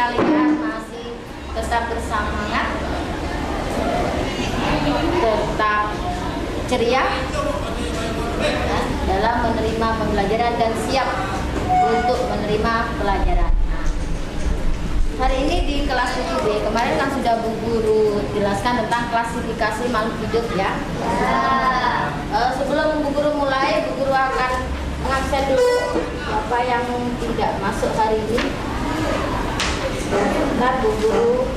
kalian masih tetap bersemangat, tetap ceria ya, dalam menerima pembelajaran dan siap untuk menerima pelajaran. Hari ini di kelas 7B, kemarin kan sudah Bu Guru jelaskan tentang klasifikasi makhluk hidup ya. Sebelum Bu Guru mulai, Bu Guru akan mengabsen dulu apa yang tidak masuk hari ini. Bentar Bu Guru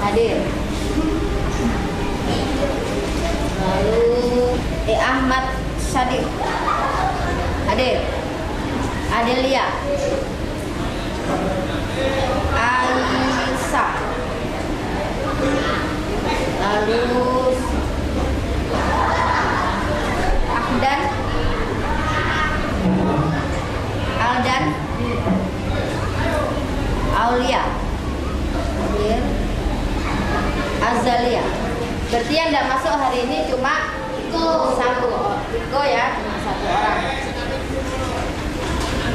hadir. Lalu Ahmad Sadiq hadir. Adelia, Aisyah, lalu Ahdan, Aldan, Aulia hadir. Azalia. Berarti yang tidak masuk hari ini cuma satu Iko ya, cuma satu orang.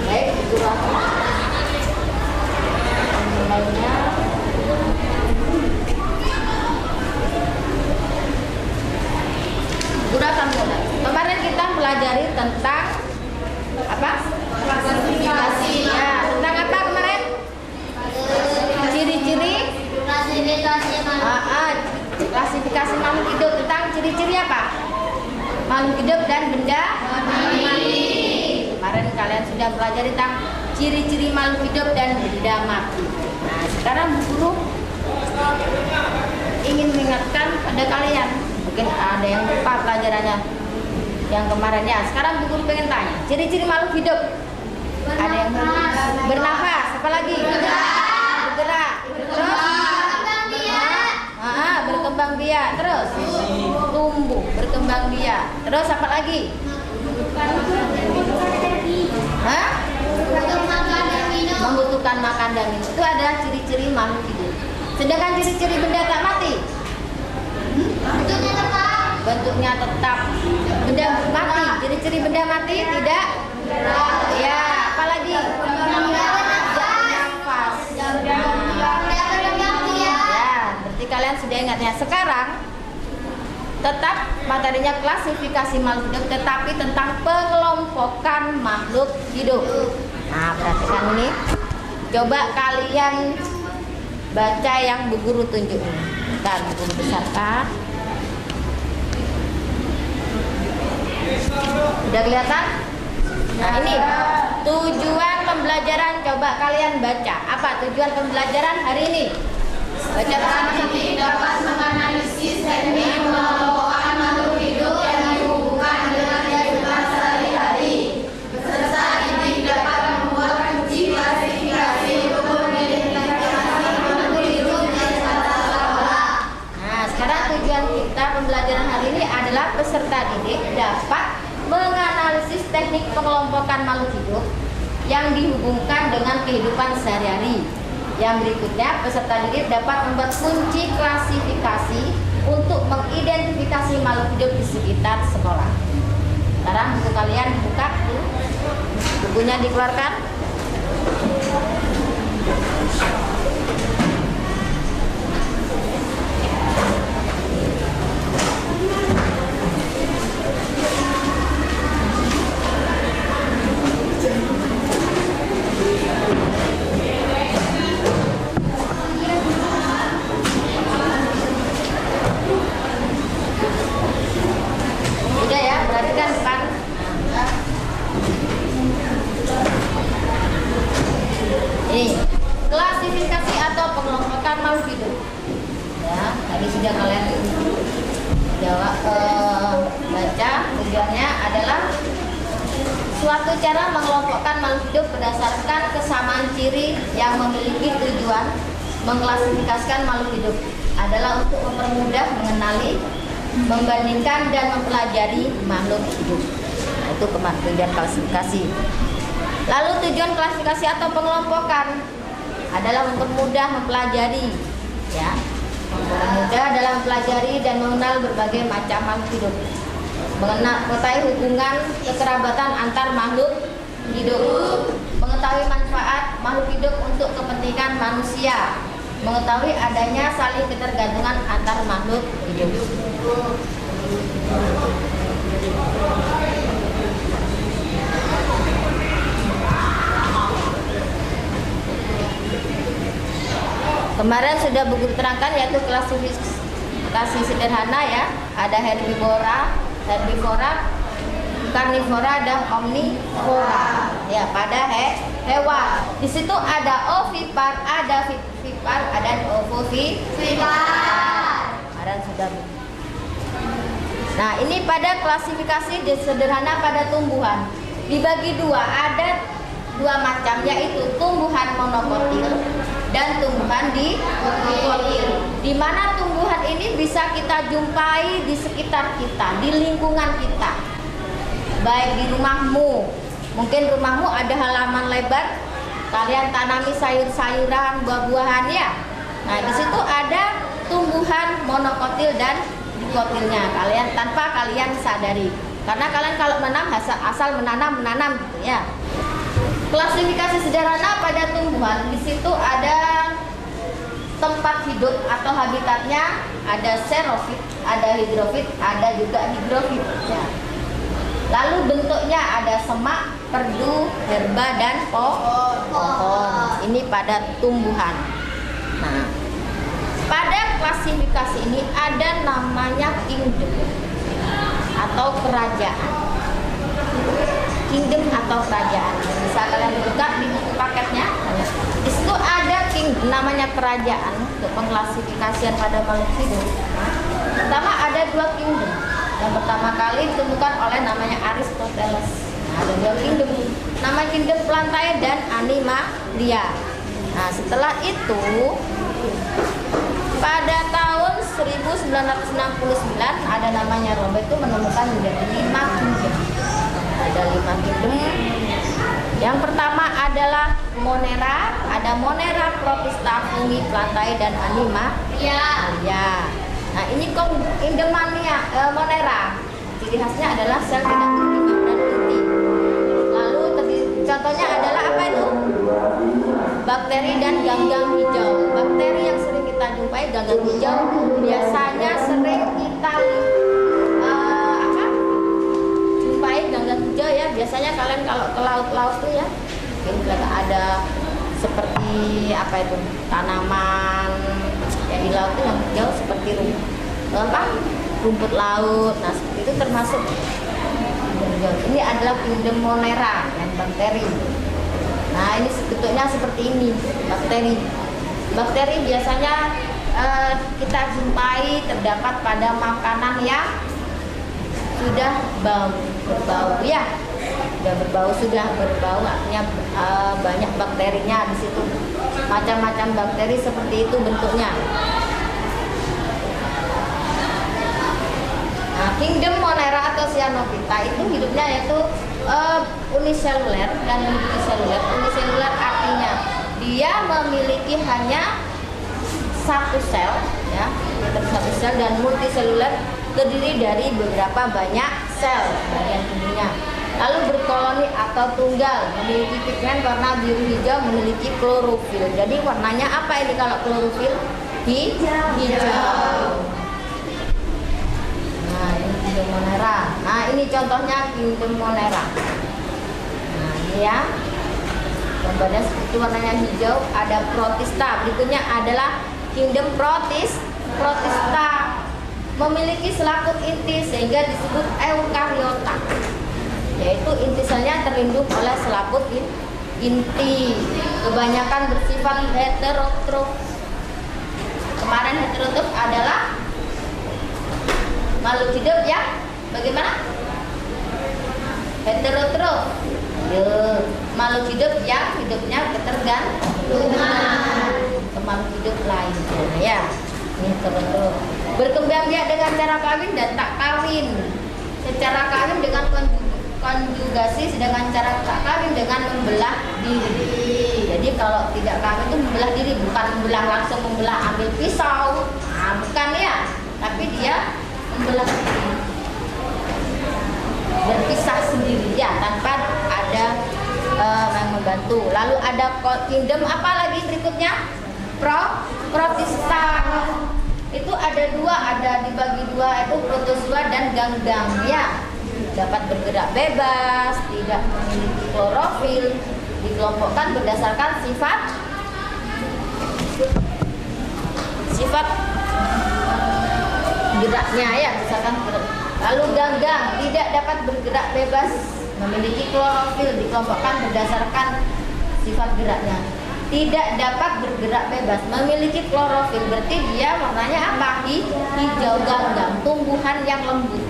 Baik, itu lainnya. Guru akan mulai. Kemarin kita pelajari tentang apa? Klasifikasi. Ya, tentang apa kemarin? Ciri-ciri klasifikasi makhluk hidup, tentang ciri-ciri apa? Makhluk hidup dan benda mati. Kemarin kalian sudah pelajari tentang ciri-ciri makhluk hidup dan benda mati. Nah, sekarang Bu Guru ingin mengingatkan pada kalian, mungkin ada yang lupa pelajarannya yang kemarin ya. Sekarang Bu Guru pengen tanya, ciri-ciri makhluk hidup. Ada yang bernafas, apa lagi? Bergerak, terus berkembang biak, terus tumbuh, berkembang biak, terus apa lagi? Membutuhkan makan dan minum. Itu adalah ciri-ciri makhluk hidup. Sedangkan ciri-ciri benda tak mati, bentuknya tetap. Benda mati, ciri-ciri benda mati tidak. Ya, apalagi? Kalian sudah ingatnya. Sekarang tetap materinya klasifikasi makhluk hidup, tetapi tentang pengelompokan makhluk hidup. Nah, perhatikan ini. Coba kalian baca yang Bu Guru tunjuk. Bentar, Bu Guru besarkan. Udah kelihatan? Nah, ini tujuan pembelajaran. Coba kalian baca. Apa tujuan pembelajaran hari ini? Baca bersama. Dapat menganalisis teknik pengelompokan makhluk hidup yang dihubungkan dengan kehidupan sehari-hari. Peserta didik dapat membuat kunci klasifikasi untuk mengidentifikasi makhluk hidup yang seolah-olah. Nah, sekarang tujuan kita pembelajaran hari ini adalah peserta didik dapat menganalisis teknik pengelompokan makhluk hidup yang dihubungkan dengan kehidupan sehari-hari. Yang berikutnya, peserta didik dapat membuat kunci klasifikasi untuk mengidentifikasi makhluk hidup di sekitar sekolah. Sekarang buku kalian dibuka, bukunya dikeluarkan. Ini klasifikasi atau pengelompokan makhluk hidup. Ya, tadi sudah kalian jawab baca. Tujuannya adalah suatu cara mengelompokkan makhluk hidup berdasarkan kesamaan ciri yang memiliki tujuan mengklasifikasikan makhluk hidup adalah untuk mempermudah mengenali, membandingkan dan mempelajari makhluk hidup. Nah, itu tujuan klasifikasi. Lalu tujuan klasifikasi atau pengelompokan adalah mempermudah mempelajari, ya, Mudah dalam pelajari dan mengenal berbagai macam makhluk hidup. Mengetahui hubungan kekerabatan antar makhluk hidup. Mengetahui manfaat makhluk hidup untuk kepentingan manusia. Mengetahui adanya saling ketergantungan antar makhluk hidup. Kemarin sudah buku terangkan yaitu klasifikasi sederhana ya. Ada herbivora, karnivora, dan omnivora. Ya, pada hewan. Di situ ada ovipar, ada vivipar, ada ovovivipar. Kemarin sudah. Nah, ini pada klasifikasi sederhana pada tumbuhan. Dibagi dua, ada dua macam, yaitu tumbuhan monokotil dan tumbuhan dikotil. Di mana tumbuhan ini bisa kita jumpai di sekitar kita, di lingkungan kita. Baik di rumahmu, mungkin rumahmu ada halaman lebar, kalian tanami sayur-sayuran, buah-buahan ya. Nah, di situ ada tumbuhan monokotil dan dikotilnya, kalian tanpa kalian sadari. Karena kalian kalau menanam asal menanam gitu ya. Klasifikasi sederhana pada tumbuhan, di situ ada tempat hidup atau habitatnya, ada xerofit, ada hidrofit, ada juga higrofit. Ya. Lalu bentuknya ada semak, perdu, herba, dan pohon. Ini pada tumbuhan. Nah, pada klasifikasi ini ada namanya kingdom atau kerajaan. Kingdom atau kerajaan. Bisa kalian buka di buku paketnya. Di situ ada kingdom, namanya kerajaan untuk pengklasifikasian pada makhluk hidup. Pertama ada dua kingdom. Yang pertama kali ditemukan oleh namanya Aristoteles. Nah, ada dua kingdom. Nama kingdom plantae dan animalia. Nah, setelah itu pada tahun 1969 ada namanya Robert itu menemukan menjadi 5 kingdom. Ada 5 kingdom. Yang pertama adalah Monera, ada Monera, Protista, Fungi, Plantae, dan Animalia. Nah, ini kingdom Monera. Ciri khasnya adalah sel tidak berkembang dan inti. Lalu contohnya adalah apa itu? Bakteri dan ganggang hijau. Bakteri yang sering kita jumpai, ganggang hijau, biasanya sering kita jumpai ganggang hijau ya. Biasanya kalian kalau ke laut-laut tuh ya, mungkin ada seperti apa itu, tanaman yang di laut itu yang hijau seperti rumput laut. Nah, seperti itu termasuk. Ini adalah kingdom Monera dan bakteri. Nah, ini bentuknya seperti ini, bakteri. Bakteri biasanya kita jumpai terdapat pada makanan yang sudah berbau ya. Sudah berbau artinya banyak bakterinya di situ. Macam-macam bakteri seperti itu bentuknya. Nah, kingdom Monera atau Cyanophyta itu hidupnya yaitu uniseluler dan multiseluler. Uniseluler artinya dia memiliki hanya satu sel ya, satu sel, dan multiseluler terdiri dari beberapa banyak sel bagian tubuhnya. Lalu berkoloni atau tunggal, memiliki pigmen warna biru hijau, memiliki klorofil. Jadi warnanya apa ini kalau klorofil? Hijau. Nah, ini kingdom Monera. Nah, ini contohnya kingdom Monera. Nah, ini ya. Gambarnya seperti warnanya hijau, ada Protista. Berikutnya adalah kingdom Protista. Memiliki selaput inti sehingga disebut eukariota. Yaitu inti selnya terlindung oleh selaput inti. Kebanyakan bersifat heterotrof. Kemarin heterotrof adalah makhluk hidup ya, bagaimana? Heterotrof. Makhluk hidup yang hidupnya ketergantungan ke makhluk hidup lain. Ya, ini heterotrof. Berkembang biak dengan cara kawin dan tak kawin. Secara kawin dengan konjugasi, sedangkan cara tak kawin dengan membelah diri. Jadi kalau tidak kawin itu membelah diri, bukan membelah langsung membelah ambil pisau. Nah, bukan ya, tapi dia membelah diri, berpisah sendiri ya, tanpa ada yang membantu. Lalu ada kingdom apa lagi berikutnya? Protista. Itu ada dua, ada dibagi dua, itu protozoa dan ganggang ya. Dapat bergerak bebas, tidak memiliki klorofil, dikelompokkan berdasarkan sifat geraknya ya, misalkan gerak. Lalu ganggang tidak dapat bergerak bebas, memiliki klorofil, dikelompokkan berdasarkan sifat geraknya. Tidak dapat bergerak bebas, memiliki klorofil, berarti dia warnanya apa? Hijau ganggang, tumbuhan yang lembut.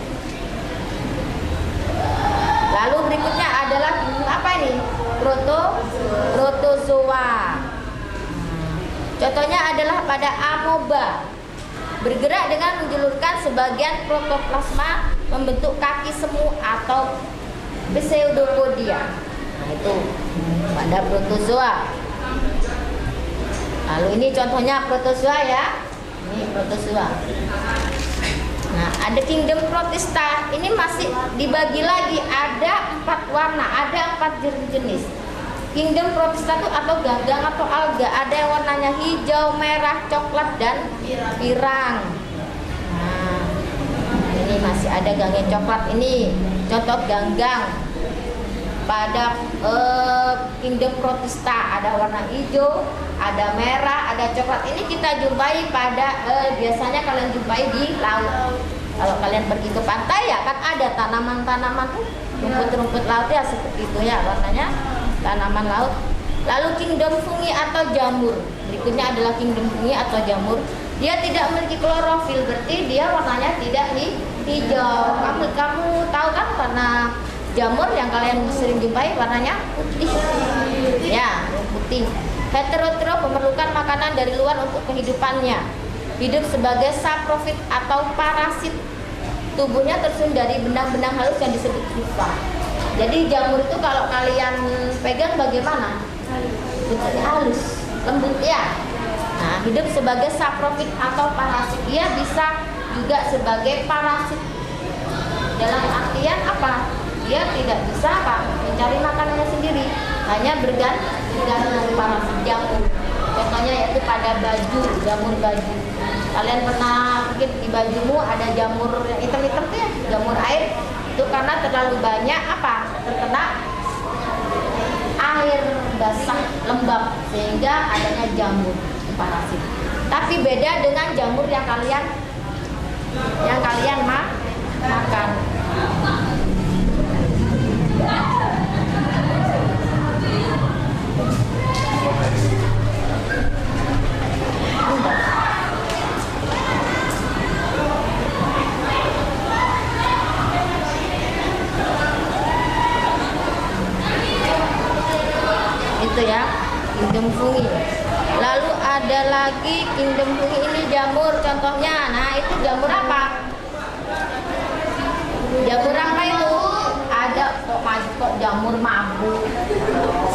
Lalu berikutnya adalah apa ini? Protozoa. Contohnya adalah pada amoeba, bergerak dengan menjulurkan sebagian protoplasma membentuk kaki semu atau pseudopodia. Nah, itu pada protozoa. Lalu ini contohnya protozoa ya. Ini protozoa. Nah, ada kingdom protista. Ini masih dibagi lagi, ada 4 warna, ada 4 jenis. Kingdom protista itu atau ganggang atau alga, ada yang warnanya hijau, merah, coklat dan pirang. Nah, ini masih ada ganggang coklat. Ini contoh ganggang. Pada kingdom protista ada warna hijau, ada merah, ada coklat. Ini kita jumpai pada biasanya kalian jumpai di laut. Kalau kalian pergi ke pantai ya kan ada tanaman-tanaman tuh, rumput-rumput laut ya seperti itu ya warnanya, tanaman laut. Lalu kingdom fungi atau jamur. Berikutnya adalah kingdom fungi atau jamur. Dia tidak memiliki klorofil, berarti dia warnanya tidak hijau. Kamu tahu kan warna jamur yang kalian sering jumpai warnanya putih. Ya, putih. Heterotro memerlukan makanan dari luar untuk kehidupannya. Hidup sebagai saprofit atau parasit. Tubuhnya tersusun dari benang-benang halus yang disebut pupa. Jadi jamur itu kalau kalian pegang bagaimana? Bentuknya halus, lembut ya. Nah, hidup sebagai saprofit atau parasit. Dia bisa juga sebagai parasit. Dalam artian apa? Dia tidak bisa apa? Mencari makanannya sendiri, hanya bergantung dengan parasit jamur. Contohnya yaitu pada baju, jamur baju. Kalian pernah mungkin di bajumu ada jamur yang hitam-hitam tuh ya, jamur air. Itu karena terlalu banyak apa? Terkena air basah lembab sehingga adanya jamur parasit. Tapi beda dengan jamur yang kalian makan. Itu ya, kingdom fungi. Lalu ada lagi kingdom fungi ini jamur contohnya. Nah, itu jamur apa? Jamur apa itu? Ada kok jamur mabuk.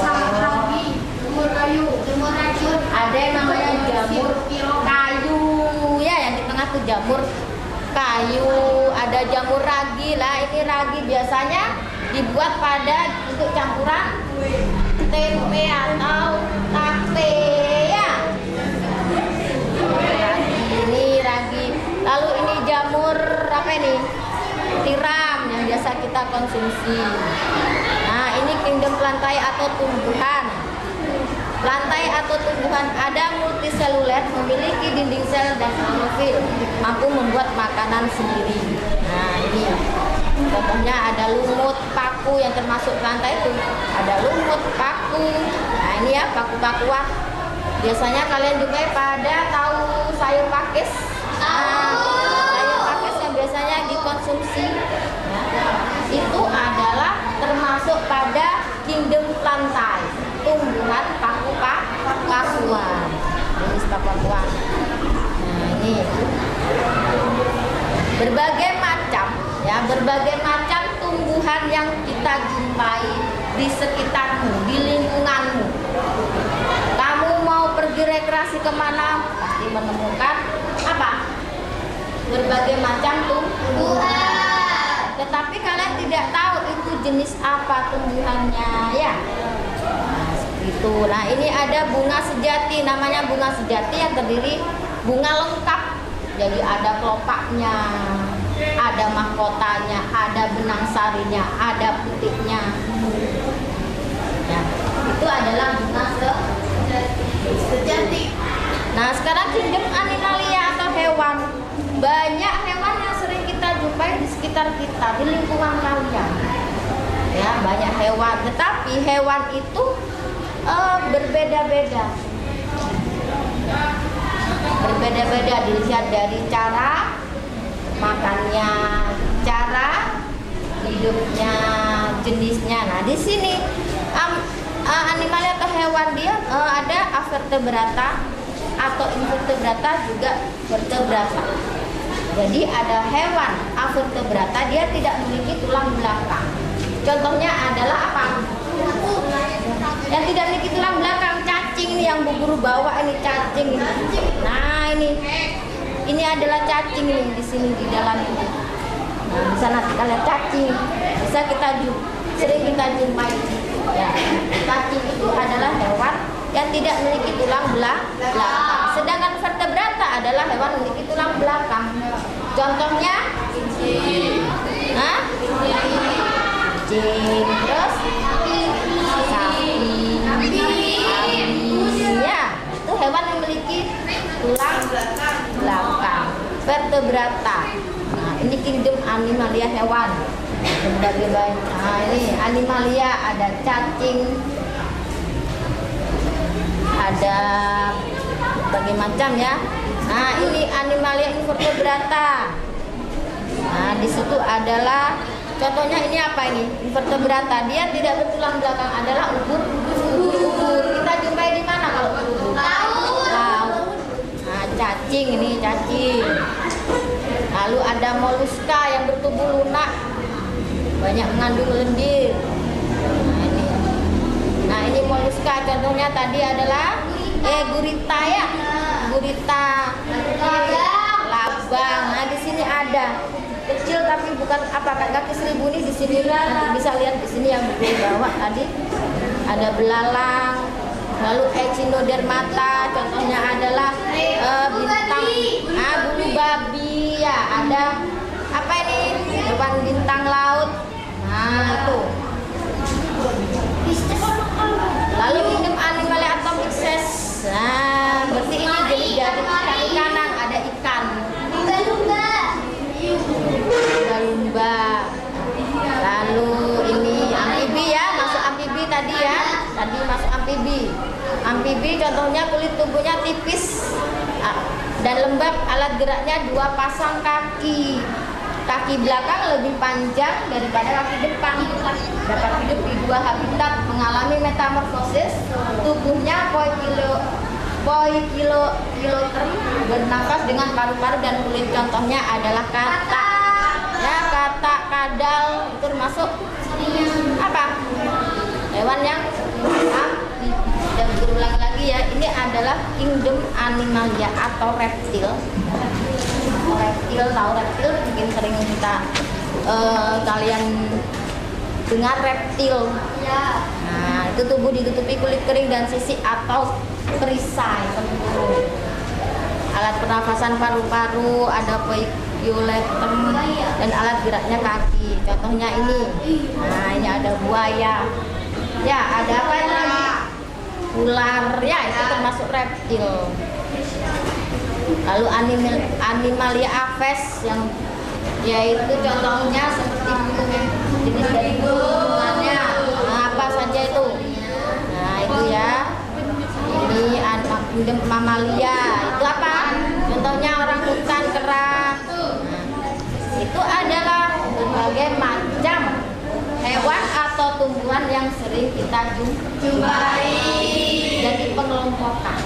Jamur kayu, jamur racun. Ada yang namanya jamur kayu ya, yang di tengah tuh jamur kayu. Ada jamur ragi lah. Ini ragi biasanya dibuat pada untuk campuran tempe atau tape ya. Ini ragi. Lalu ini jamur apa ini? Tiram yang biasa kita konsumsi. Nah, ini kingdom plantae atau tumbuhan. Plantae atau tumbuhan ada multiseluler, memiliki dinding sel dan klorofil, mampu membuat makanan sendiri. Nah, ini contohnya ada lumut, paku yang termasuk plantae itu. Ada lumut, paku. Nah, ini ya paku-pakuan. Biasanya kalian jumpai pada tahu sayur pakis. Sayur pakis yang biasanya dikonsumsi ya, itu adalah termasuk pada kingdom plantae, tumbuhan paku-pakuan. Jenis paku-pakuan. Nah, ini berbagai macam tumbuhan yang kita jumpai di sekitarmu, di lingkunganmu. Kamu mau pergi rekreasi kemana, pasti menemukan apa? berbagai macam tumbuhan. Tetapi kalian tidak tahu itu jenis apa tumbuhannya ya. Nah, itu. Nah, ini ada bunga sejati, namanya bunga sejati yang terdiri bunga lengkap. Jadi ada kelopaknya, ada mahkotanya, ada benang sarinya, ada putihnya. Ya, itu adalah bunga sejati. Nah, sekarang kingdom animalia atau hewan. Banyak hewan yang sering kita jumpai di sekitar kita, di lingkungan kalian. Ya, banyak hewan. Tetapi hewan itu berbeda-beda. Berbeda-beda dilihat dari cara makannya, cara hidupnya, jenisnya. Nah, di sini animalia atau hewan dia ada avertebrata atau invertebrata, juga vertebrata. Jadi ada hewan avertebrata, dia tidak memiliki tulang belakang. Contohnya adalah apa? Yang tidak memiliki tulang belakang, cacing ini yang Bu Guru bawa ini, cacing ini. Nah, ini adalah cacing ini di sini di dalam ini. Nah, di sana kita lihat cacing. Bisa sering kita jumpai. Ya, cacing itu adalah hewan yang tidak memiliki tulang belakang. Sedangkan vertebrata adalah hewan memiliki tulang belakang. Contohnya kucing, terus sapi, ya, itu hewan yang memiliki tulang belakang. Vertebrata. Nah, ini kingdom animalia hewan. Berbagai banyak. Nah, ini animalia, ada cacing, ada berbagai macam ya. Nah, ini animalia invertebrata. Nah, di situ adalah contohnya ini apa ini? Invertebrata. Dia tidak bertulang belakang, adalah ubur-ubur. Kita jumpai di mana kalau ubur? Laut. Nah, cacing ini cacing. Lalu ada moluska yang bertubuh lunak, banyak mengandung lendir. Nah, ini moluska. Contohnya tadi adalah gurita ya. Gurita, labang. Nah, di sini ada kecil tapi bukan apa kaki seribu ini di sini. Bisa lihat di sini yang bawah tadi ada belalang. Lalu echinodermata, contohnya adalah bintang, bulu babi ya. Ada apa ini? Hewan bintang laut. Nah, itu. Lalu kingdom animalia atau mixes. Nah, berarti ini jenis dari ikan-ikanan, ada ikan. Lumba. Lalu ini amfibi ya, masuk amfibi tadi ya. Tadi masuk amfibi. Amfibi contohnya kulit tubuhnya tipis dan lembab, alat geraknya 2 pasang kaki. Kaki belakang lebih panjang daripada kaki depan. Dapat hidup di 2 habitat, mengalami metamorfosis. Tubuhnya poikiloterm, bernafas dengan paru-paru dan kulit. Contohnya adalah katak. Ya, katak, kadal, itu termasuk apa? Hewan yang dan berulang lagi ya. Ini adalah kingdom animalia atau reptil. Reptil, tahu reptil mungkin sering kita kalian dengar reptil. Nah, itu tubuh ditutupi kulit kering dan sisik atau perisai. Alat pernafasan paru-paru, ada poikiloterm dan alat geraknya kaki. Contohnya ini. Nah, ini ada buaya. Ya, ada apa lagi? Ular. Ya, itu termasuk reptil. Lalu animalia aves yang yaitu contohnya seperti burung, jenis dari burungannya. Nah, apa saja itu? Nah, itu ya. Ini kingdom mamalia. Itu apa? Contohnya orangutan, kera. Nah, itu adalah berbagai macam hewan atau tumbuhan yang sering kita jumpai. Jadi pengelompokan,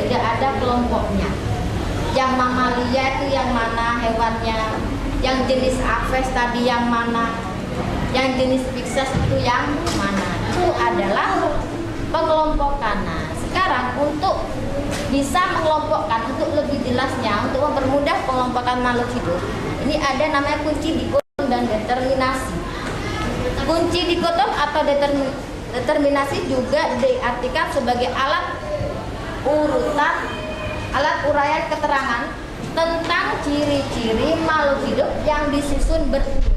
tidak ada kelompoknya. Yang mamalia itu yang mana hewannya, yang jenis aves tadi yang mana, yang jenis Pisces itu yang mana. Itu adalah pengelompokan. Nah, sekarang untuk bisa mengelompokkan. Untuk lebih jelasnya, untuk mempermudah pengelompokan makhluk hidup, ini ada namanya kunci dikotom dan determinasi. Kunci dikotom atau determinasi juga diartikan sebagai alat uraian keterangan tentang ciri-ciri makhluk hidup yang disusun berurut,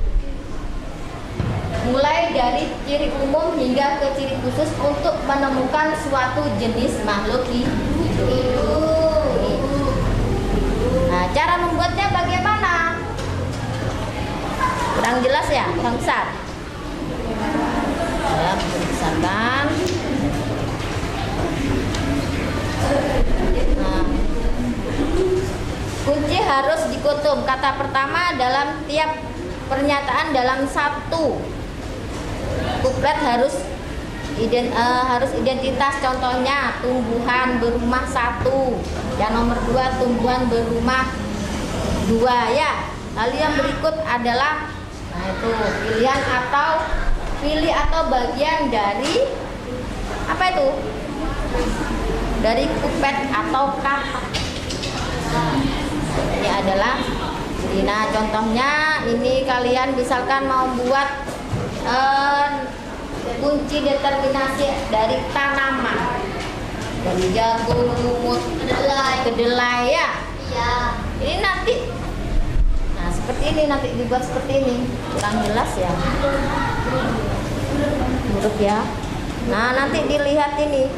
mulai dari ciri umum hingga ke ciri khusus untuk menemukan suatu jenis makhluk hidup. Nah, cara membuatnya bagaimana? Kurang jelas ya, kurang besar. Ya, besarkan. Nah, kunci harus dikotom. Kata pertama dalam tiap pernyataan dalam satu kuplet harus identitas. Contohnya tumbuhan berumah 1. Yang nomor 2 tumbuhan berumah 2 ya. Lalu yang berikut adalah itu pilihan atau pilih atau bagian dari apa itu? Dari kuplet atau kata. Ini adalah nah contohnya ini kalian misalkan mau buat kunci determinasi dari tanaman, dari jagung, lumut, kedelai ya. Iya. Ini nanti, nah seperti ini nanti dibuat seperti ini. Kurang jelas ya. Buruk ya. Nah nanti dilihat ini.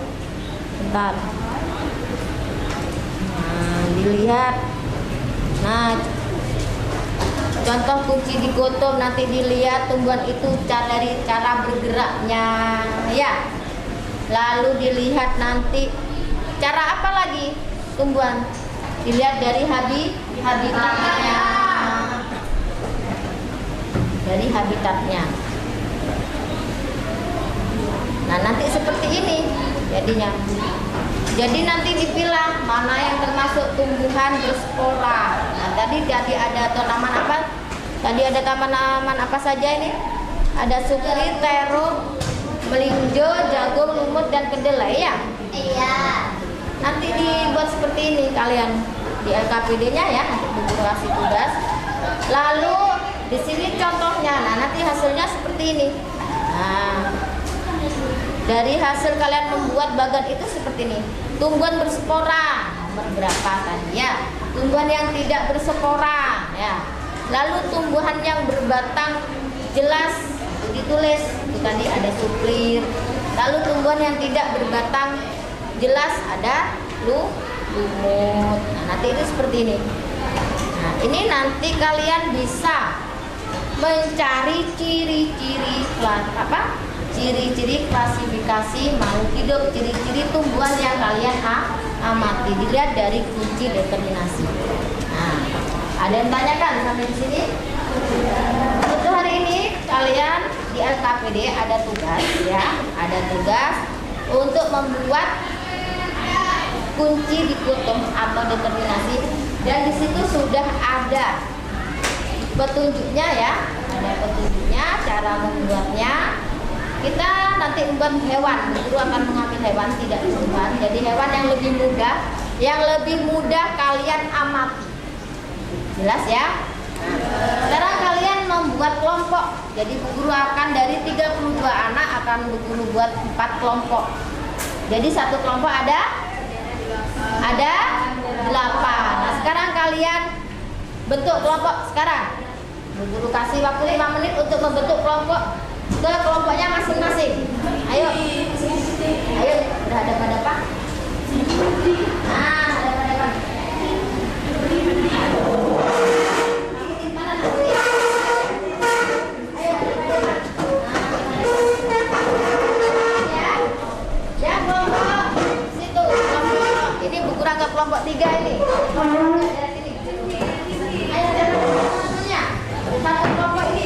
Bentar. Nah dilihat. Nah contoh kunci dikotom nanti dilihat tumbuhan itu dari cara bergeraknya ya. Lalu dilihat nanti cara apa lagi tumbuhan, dilihat dari habitatnya. Dari habitatnya. Nah nanti seperti ini jadinya. Jadi nanti dipilah mana yang termasuk tumbuhan berspora. Nah tadi ada tanaman apa? Tadi ada tanaman apa saja ini? Ada sukri, terung, melinjo, jagung, lumut, dan kedelai ya? Iya. Nanti dibuat seperti ini kalian di LKPD-nya ya, untuk kasih tugas. Lalu di sini contohnya. Nah nanti hasilnya seperti ini. Nah dari hasil kalian membuat bagan itu seperti ini. Tumbuhan berspora nomor berapa tadi ya? Tumbuhan yang tidak berspora ya. Lalu tumbuhan yang berbatang jelas itu ditulis. Itu tadi ada suplir. Lalu tumbuhan yang tidak berbatang jelas ada lumut. Nah, nanti itu seperti ini. Nah, ini nanti kalian bisa mencari ciri-ciri ciri-ciri klasifikasi makhluk hidup, ciri-ciri tumbuhan yang kalian amati, dilihat dari kunci determinasi. Nah, ada yang tanyakan sampai di sini? Untuk hari ini kalian di LKPD ada tugas ya, ada tugas untuk membuat kunci dikotom atau determinasi, dan di situ sudah ada petunjuknya ya, ada petunjuknya cara membuatnya. Kita nanti membuat hewan, guru akan mengambil hewan tidak tumbuhan, jadi hewan yang lebih mudah kalian amati. Jelas ya? Sekarang kalian membuat kelompok. Jadi guru akan dari 32 anak akan guru buat 4 kelompok. Jadi satu kelompok ada 8. Nah, sekarang kalian bentuk kelompok sekarang. Guru kasih waktu 5 menit untuk membentuk kelompok ke kelompoknya masing-masing. Ayo berhadapan-hadapan. Nah, hadapan-hadapan. Ya kelompok situ, kelompok ini buku rangkap kelompok 3 ini. Ayo teman-temannya, satu kelompok ini.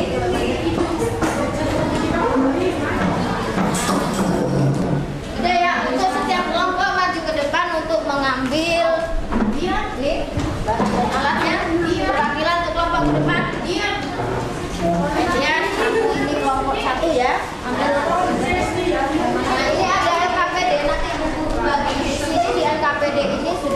Udah ya, untuk setiap kelompok maju ke depan untuk mengambil nih alatnya, perwakilan untuk kelompok ke depan. Ya, ini kelompok 1 ya. Ambil. Nah, ini ada LKPD, nanti buku bagi di sini di LKPD ini sudah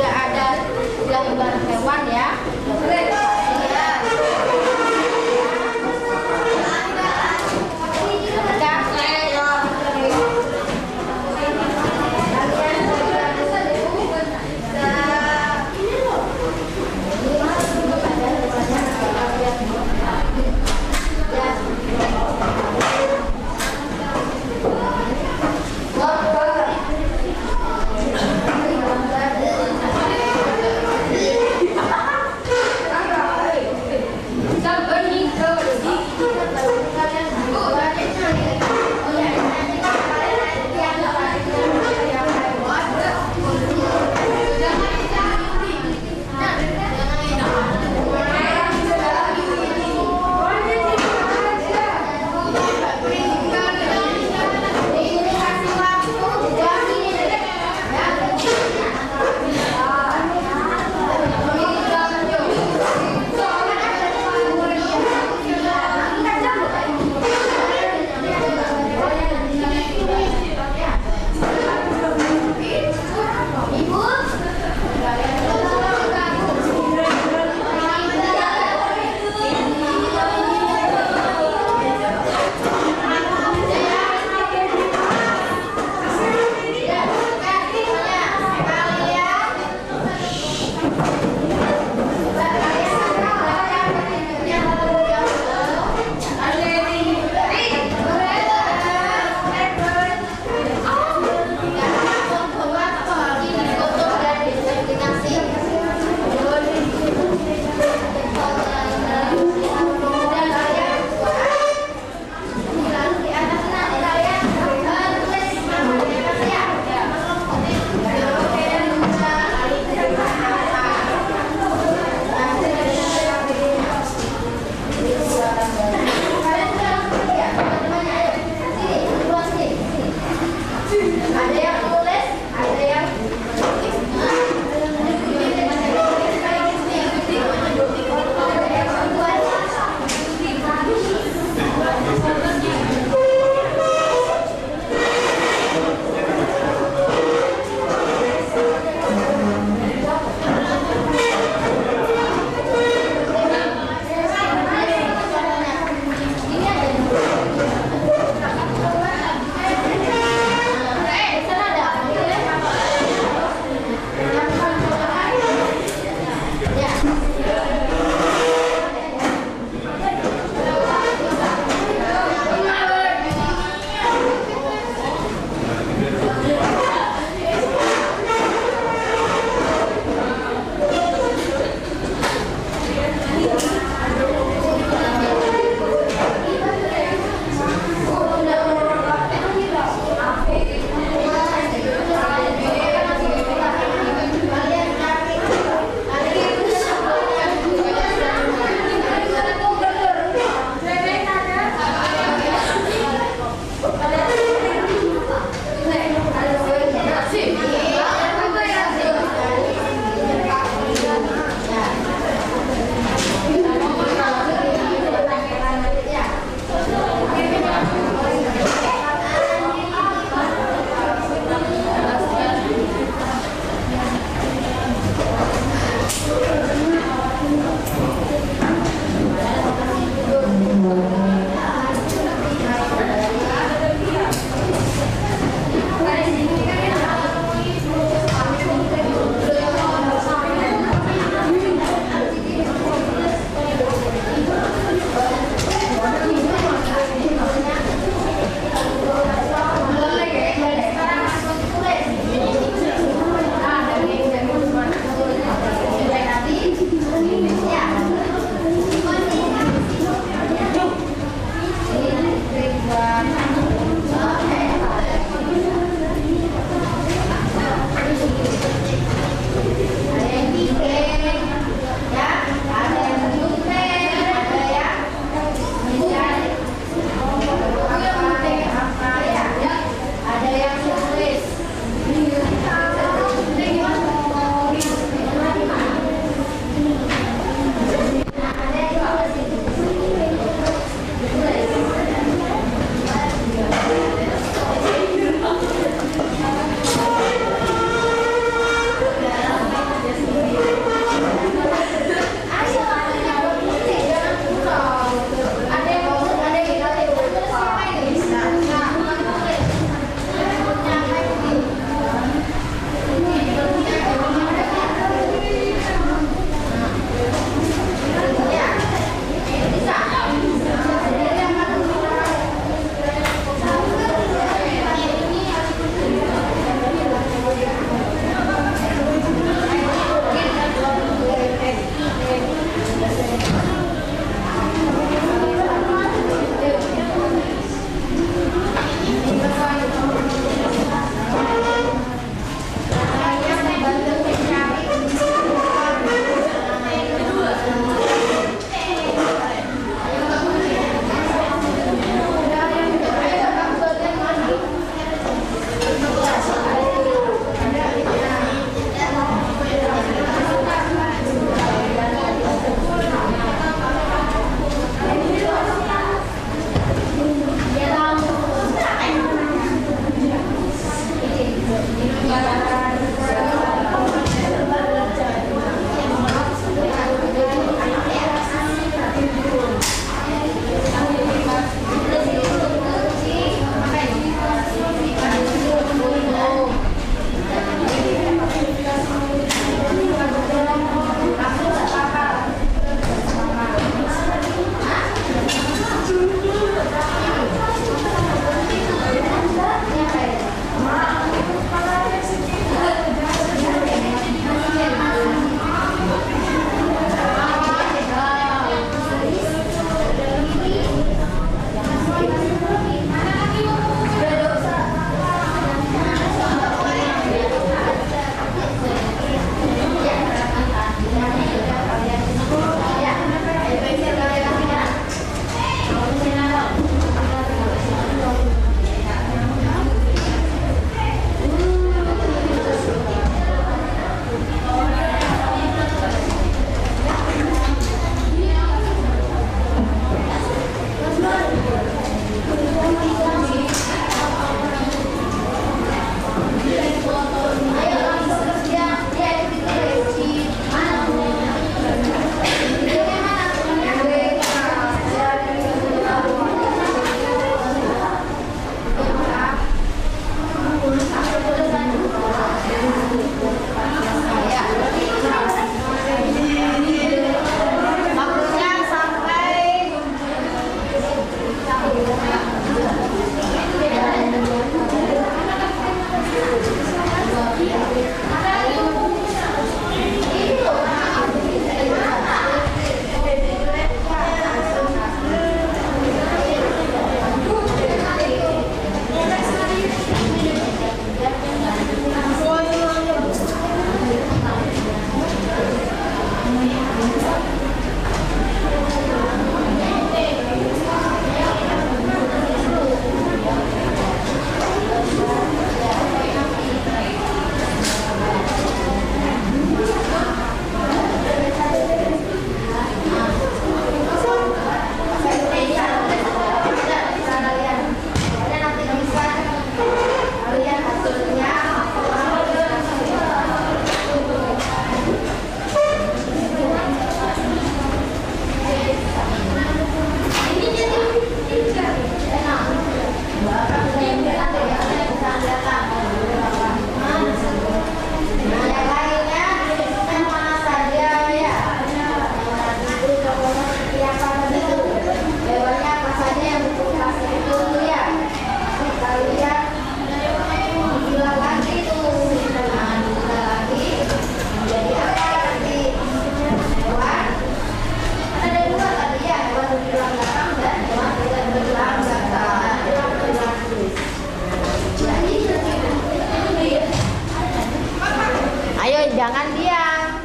jangan diam.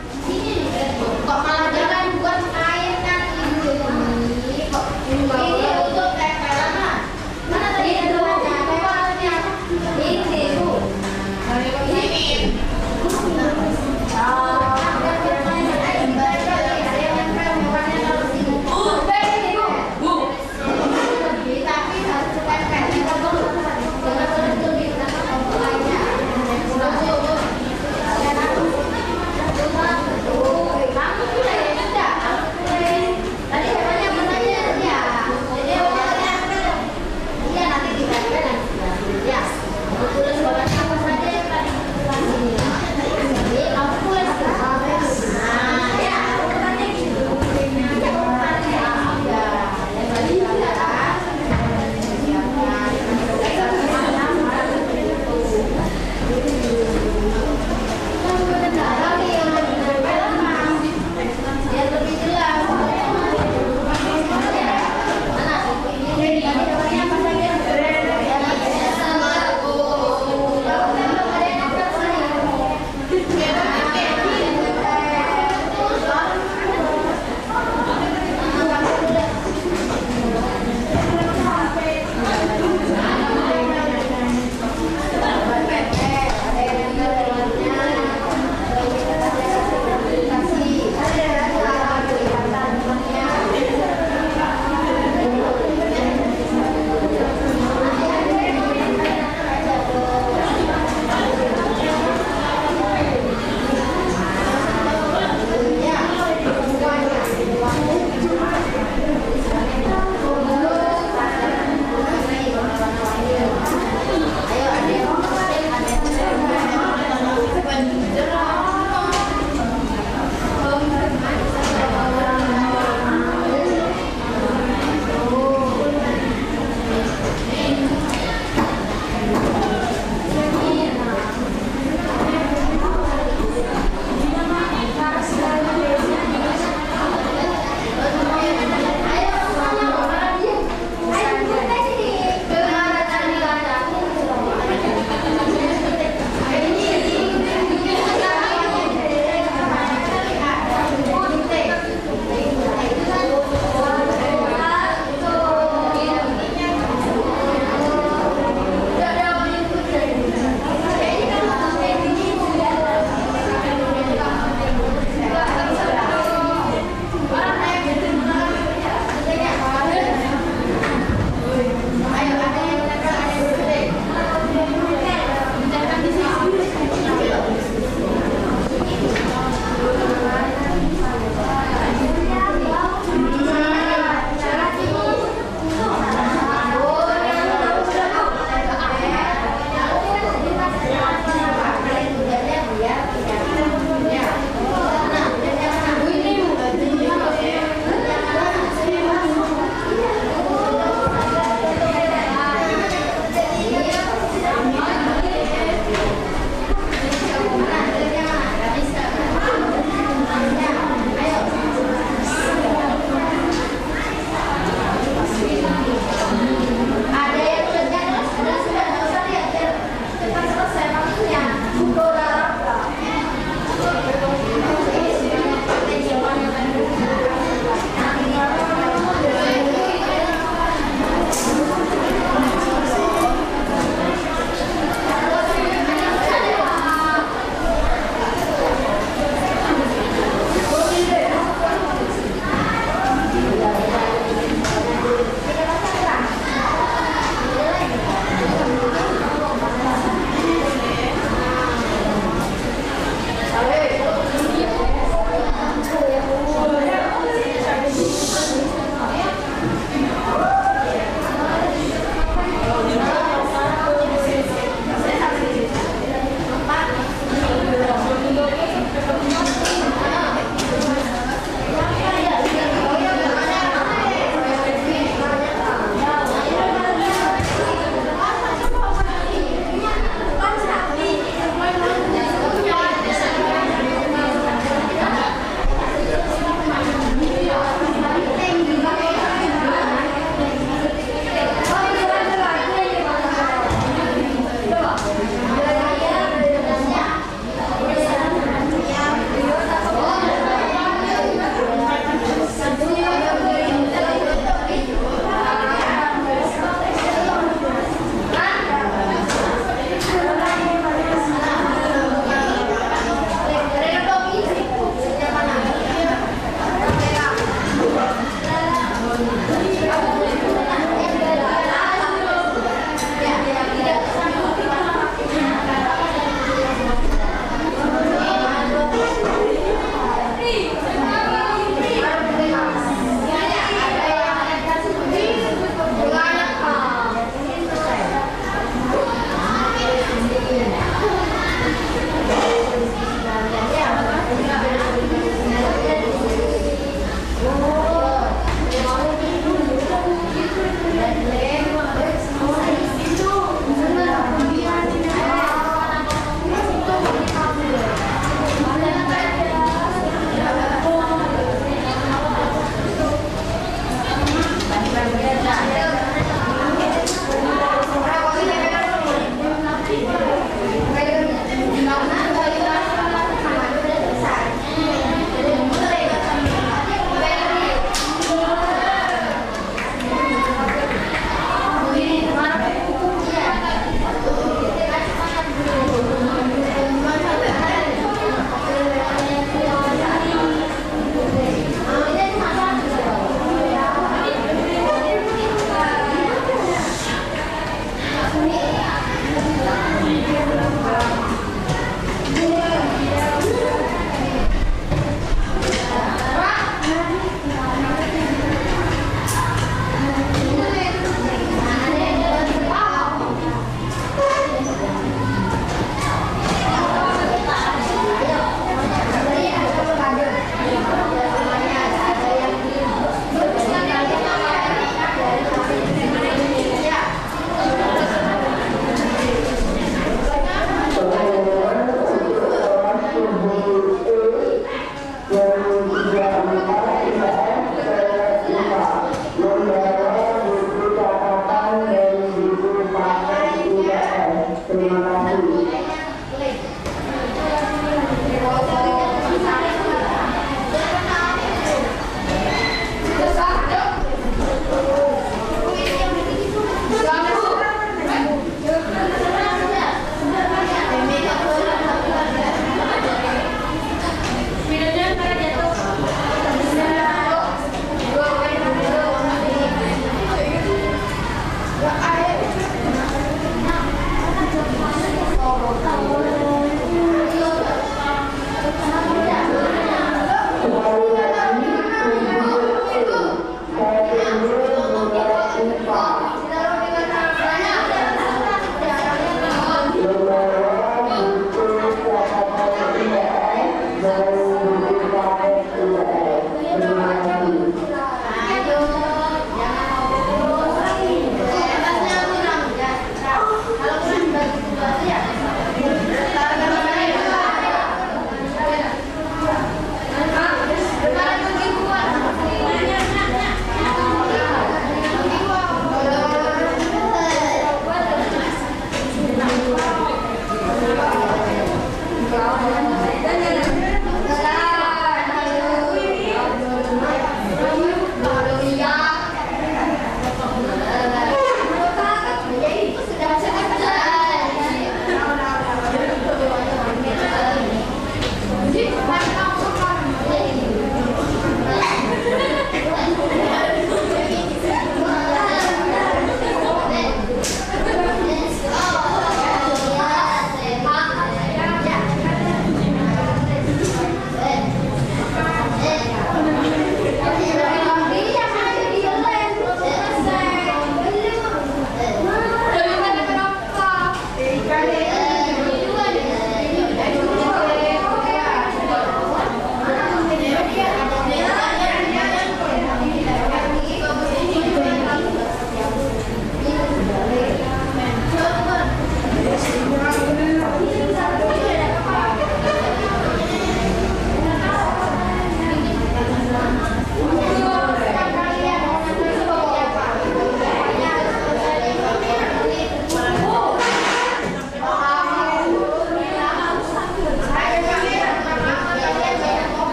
Kok malah Jangan buat air kan ibu ini. Ini untuk tempelan. Mana tadi tempelnya? Tempelannya. Ini bu. ini? Tapi harus ditempel dulu. Jangan berhenti di belakang lainnya.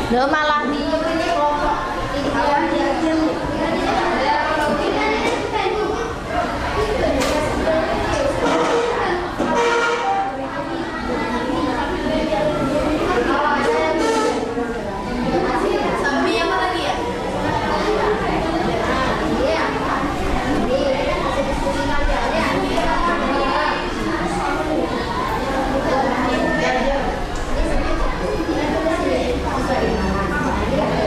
Loh malah di kelompok Sampai apa lagi ya? Ini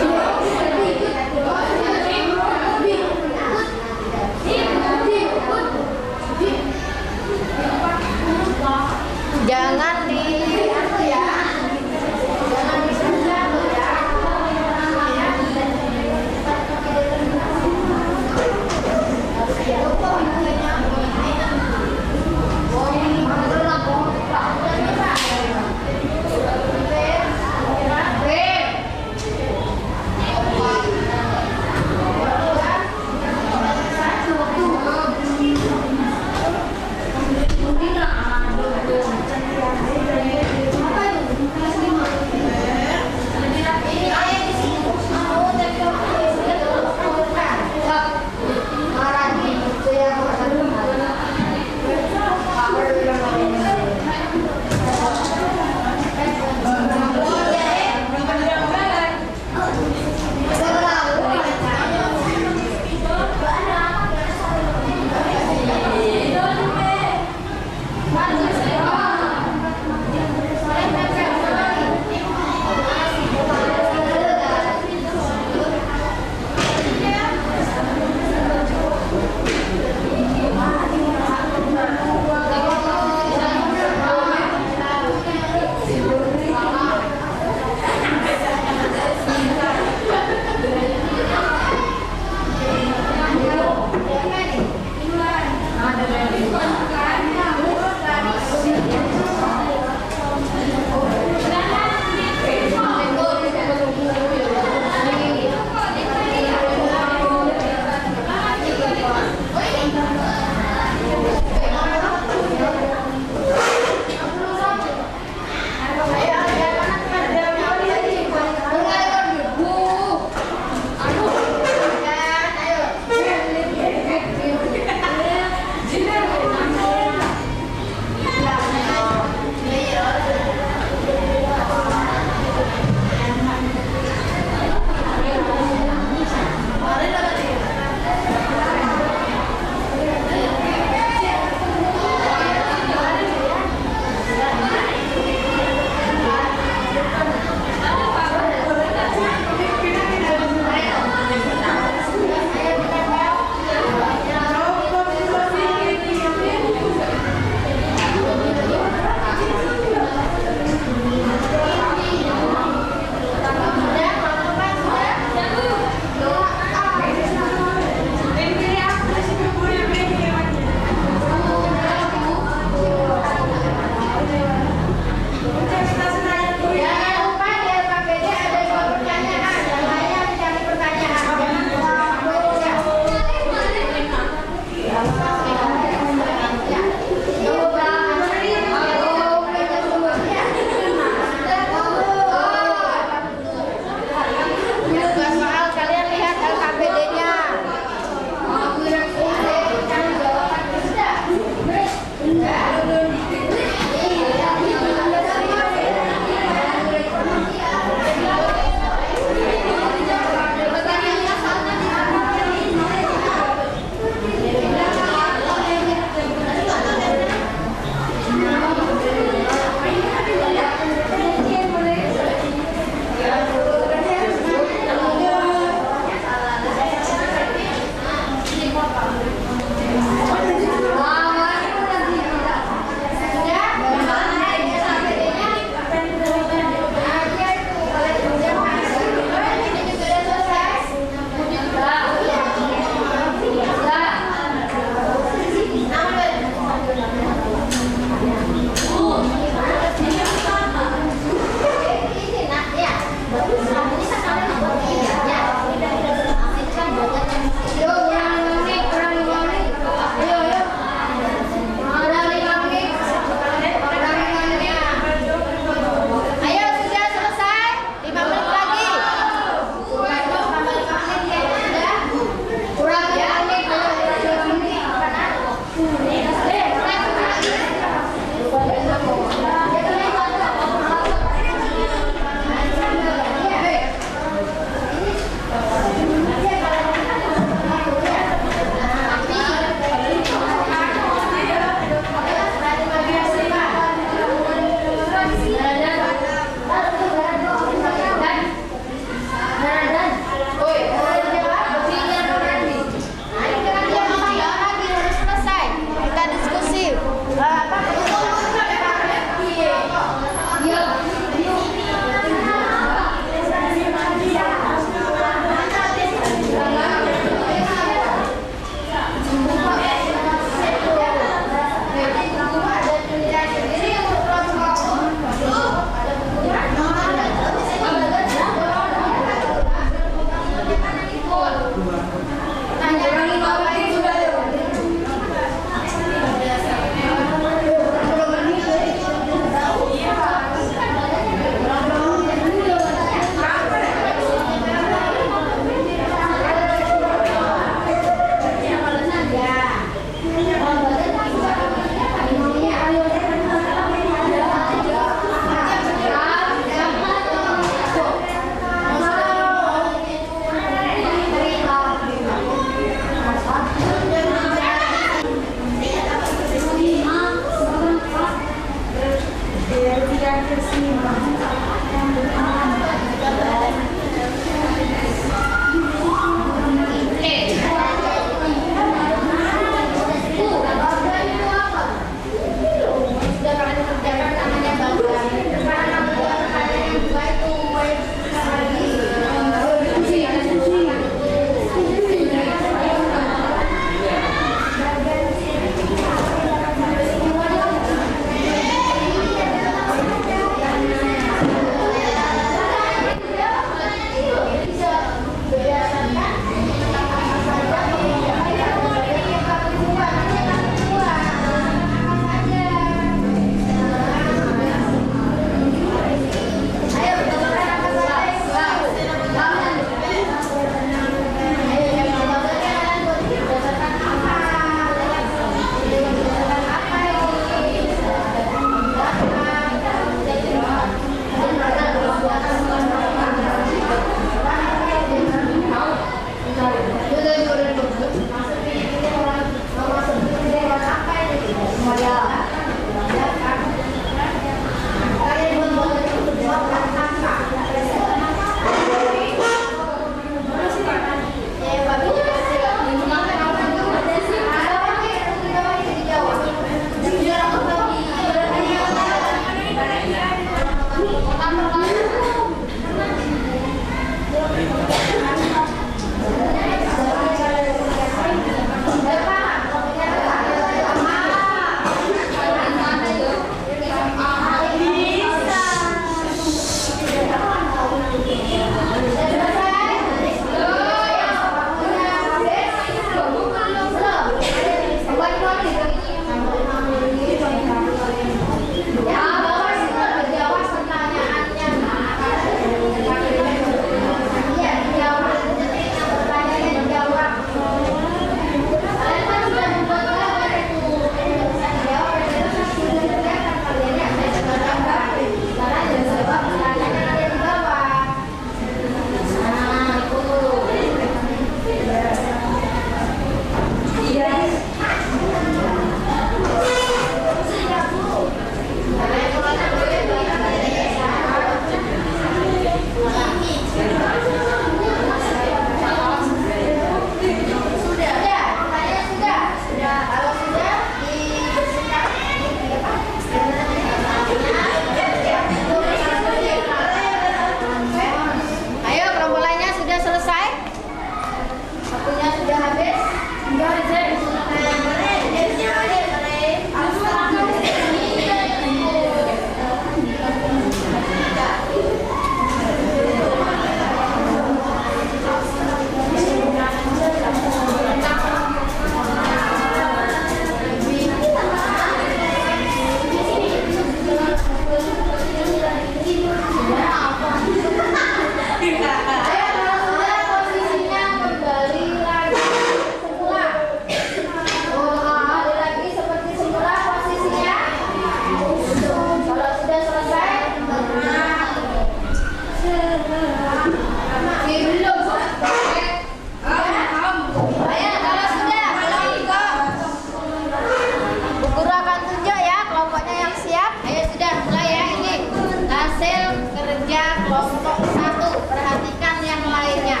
kelompok 1, perhatikan yang lainnya.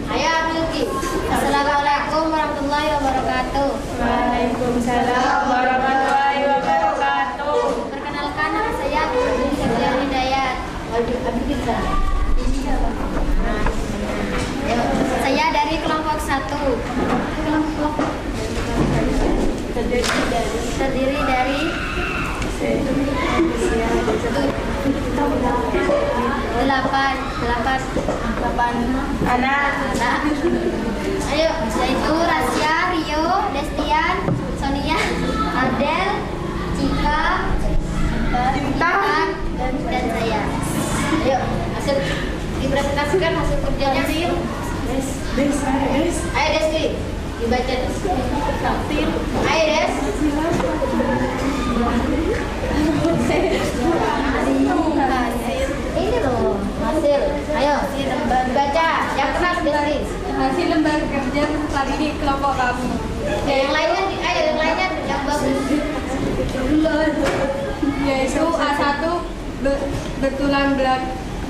Ayo Abdulki. Assalamualaikum warahmatullahi wabarakatuh. Waalaikumsalam warahmatullahi wabarakatuh. Perkenalkan, nama saya Abdul Hidayat. Abdulki bisa. Saya dari kelompok 1. Terdiri dari 8 anak. Ayo, yaitu Rasya, Rio, Destian, Sonia, Adel, Cika, Intan, dan saya. Ayo, hasil dipresentasikan hasil kerjanya. Ayo Desti, dibaca Desti. Ayo Des. Ini loh hasil. Ayo dibaca. Yang keras Desti. Hasil lembaga kerja tadi di kelompok kami. Yang lainnya, ayo yang lainnya yang bagus. Yaitu A1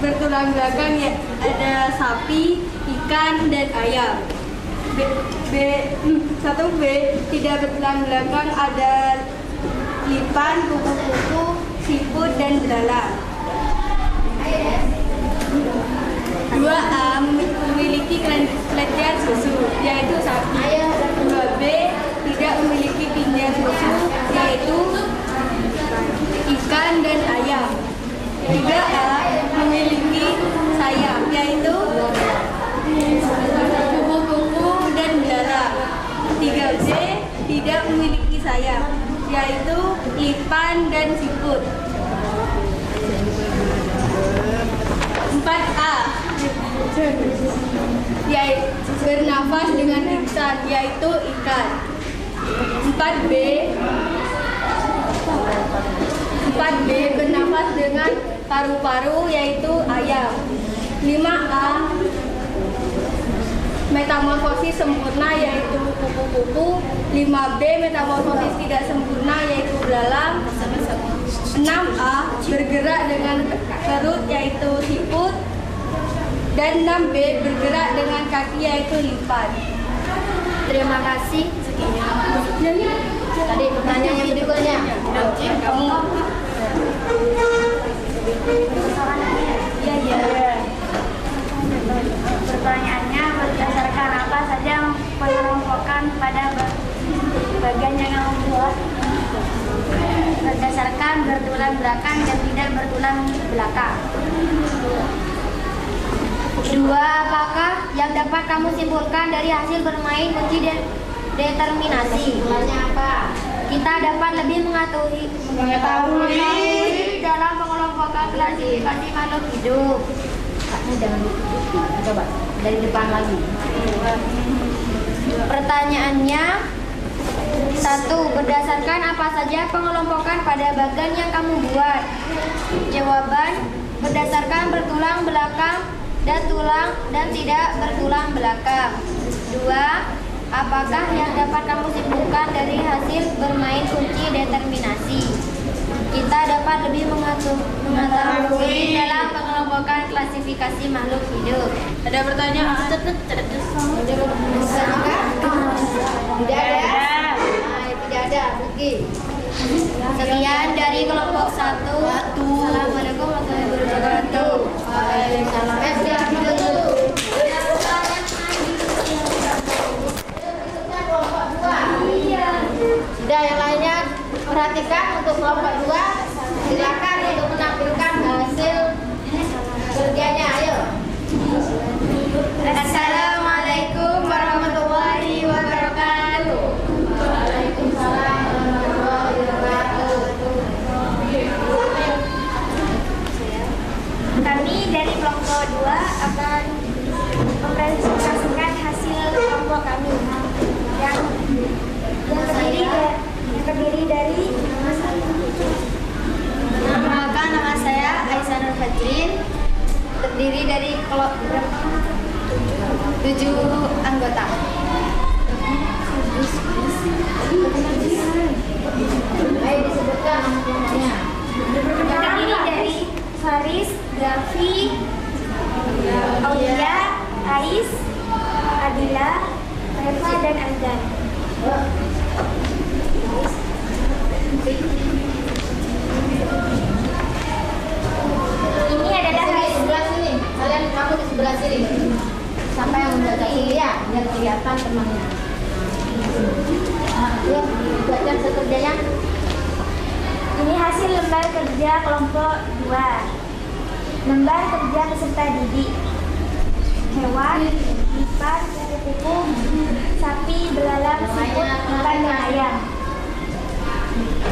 bertulang belakang ya, ada sapi, ikan, dan ayam. B1B tidak bertulang belakang, ada lipan, kupu-kupu, siput, dan belalang. 2A memiliki kelenjar susu, yaitu sapi. 2B tidak memiliki kelenjar susu, yaitu ikan dan ayam. 3A memiliki sayap, yaitu kupu-kupu dan belalang. 3B tidak memiliki sayap, yaitu lipan dan siput. 4A yaitu bernafas dengan instan, yaitu ikan. 4B bernafas dengan paru-paru, yaitu ayam. 5A metamorfosis sempurna, yaitu kupu-kupu. 5B metamorfosis tidak sempurna, yaitu belalang. 6A bergerak dengan perut, yaitu siput. Dan 6B bergerak dengan kaki, yaitu lipan. Terima kasih. Tadi pertanyaan yang berikutnya. Kamu. Iya. Pertanyaannya, berdasarkan apa saja pengelompokan pada bagian yang kamu buat? Berdasarkan bertulang belakang dan tidak bertulang belakang. 2. Apakah yang dapat kamu simpulkan dari hasil bermain kunci determinasi? Kesimpulannya apa? Kita dapat lebih mengetahui dalam pengelompokan klasifikasi makhluk hidup. Jangan coba dari depan lagi. Pertanyaannya, 1. Berdasarkan apa saja pengelompokan pada bagian yang kamu buat? Jawaban, berdasarkan bertulang belakang dan tulang dan tidak bertulang belakang. 2. Apakah yang dapat kamu simpulkan dari hasil bermain kunci determinasi? Kita dapat lebih mengetahui dalam pengelompokan klasifikasi makhluk hidup. Ada pertanyaan? Tidak ada. Tidak ada. Mungkin. Sekian dari kelompok 1. Assalamualaikum warahmatullahi wabarakatuh. Waalaikumsalam. Sudah, yang lainnya perhatikan untuk kelompok 2. Silakan untuk menampilkan hasil kerjanya. Ayo. Assalamualaikum warahmatullahi wabarakatuh. Waalaikumsalam warahmatullahi wabarakatuh. Kami dari kelompok 2 akan mempresentasikan hasil kelompok kami yang terdiri dari Perkenalkan, nama saya Aisyah Nur Fajrin. Terdiri dari kelompok 7 anggota. Ayo disebutkan namanya. terdiri dari Faris, Gavi, Hasil lembar kerja kelompok 2. Lembar kerja peserta didik. Hewan, ikan, kupu-kupu, sapi, belalang, siput, ikan, dan ayam.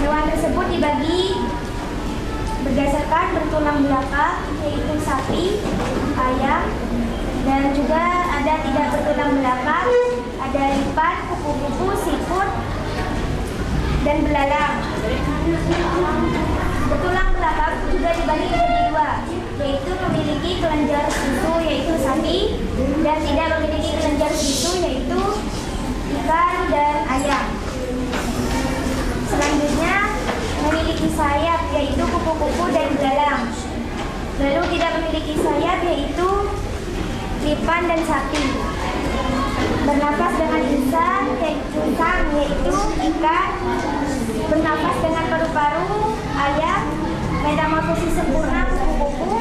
Hewan tersebut dibagi berdasarkan bertulang belakang, yaitu sapi, ayam, dan juga ada tidak bertulang belakang, ada lipan, kupu-kupu, siput, dan belalang. Bertulang belakang juga dibagi menjadi 2, yaitu memiliki kelenjar susu yaitu sapi, dan tidak memiliki kelenjar susu yaitu ikan dan ayam. Selanjutnya memiliki sayap yaitu kupu-kupu dan belalang. Lalu tidak memiliki sayap yaitu lipan dan sapi. Bernapas dengan lisan yaitu ikan. Bernapas dengan paru-paru ayam. Metamorfosis sempurna kupu-kupu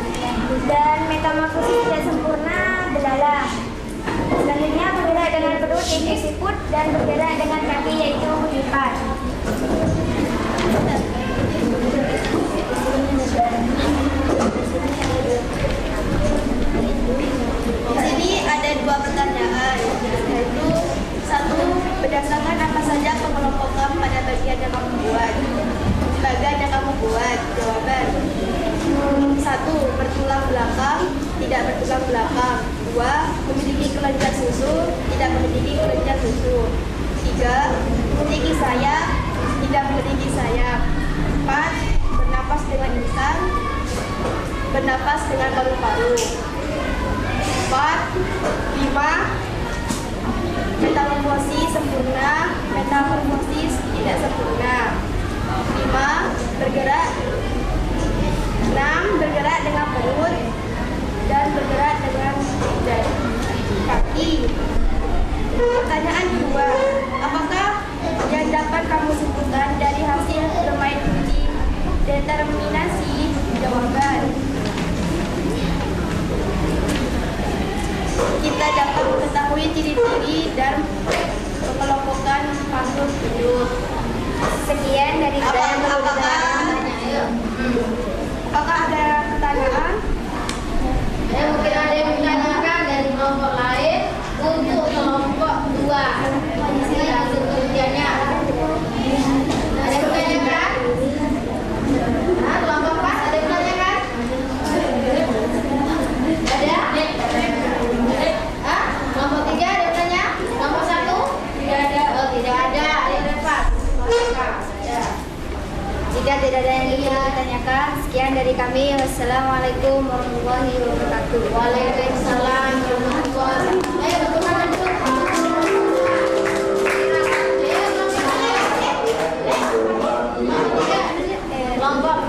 dan metamorfosis tidak sempurna belalang. Selanjutnya bergerak dengan perut yaitu siput dan bergerak dengan kaki yaitu lipan. Di sini ada 2 pertanyaan, yaitu 1. Berdasarkan apa saja pengelompokan pada bagian yang kamu buat? Bagian yang kamu buat. Jawaban. 1. Bertulang belakang, tidak bertulang belakang. 2. Memiliki kelenjar susu, tidak memiliki kelenjar susu. 3. Memiliki sayap, tidak memiliki sayap. 4. Bernapas dengan lisan, bernapas dengan paru-paru. 4. 5. Metamorfosis sempurna, metamorfosis tidak sempurna. 5. Bergerak. 6. Bergerak dengan perut dan bergerak dengan kaki. Pertanyaan kedua, apakah yang dapat kamu sebutkan dari hasil bermain uji determinasi? Jawaban. Kita dapat mengetahui ciri-ciri dan pengelompokan makhluk hidup. Sekian dari saya. Apakah ada pertanyaan? Mungkin ada yang ditanyakan dari kelompok lain untuk kelompok 2. Ini hasil kerjanya. Ada yang ditanyakan? Kelompok 4 ada yang ditanyakan? Ada? Kelompok 3 ada yang bertanya? Kelompok 1? Tidak ada. Oh, tidak ada. Ada yang dapat? Ada. Jika tidak ada yang ingin ditanyakan, sekian dari kami. Wassalamualaikum warahmatullahi wabarakatuh. Waalaikumsalam warahmatullahi wabarakatuh. Ayo berteman dulu. Kelompok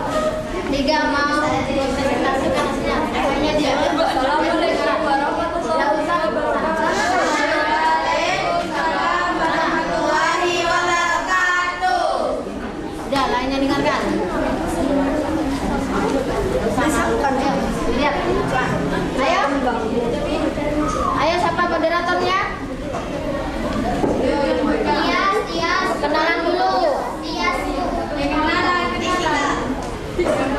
3 mau presentasikan hasilnya. Hanya dia. Assalamualaikum warahmatullahi wabarakatuh. Udah, lainnya dengarkan. Lihat. Ayo. Ayo, siapa moderatornya? Tias. Kenalan dulu. Tias.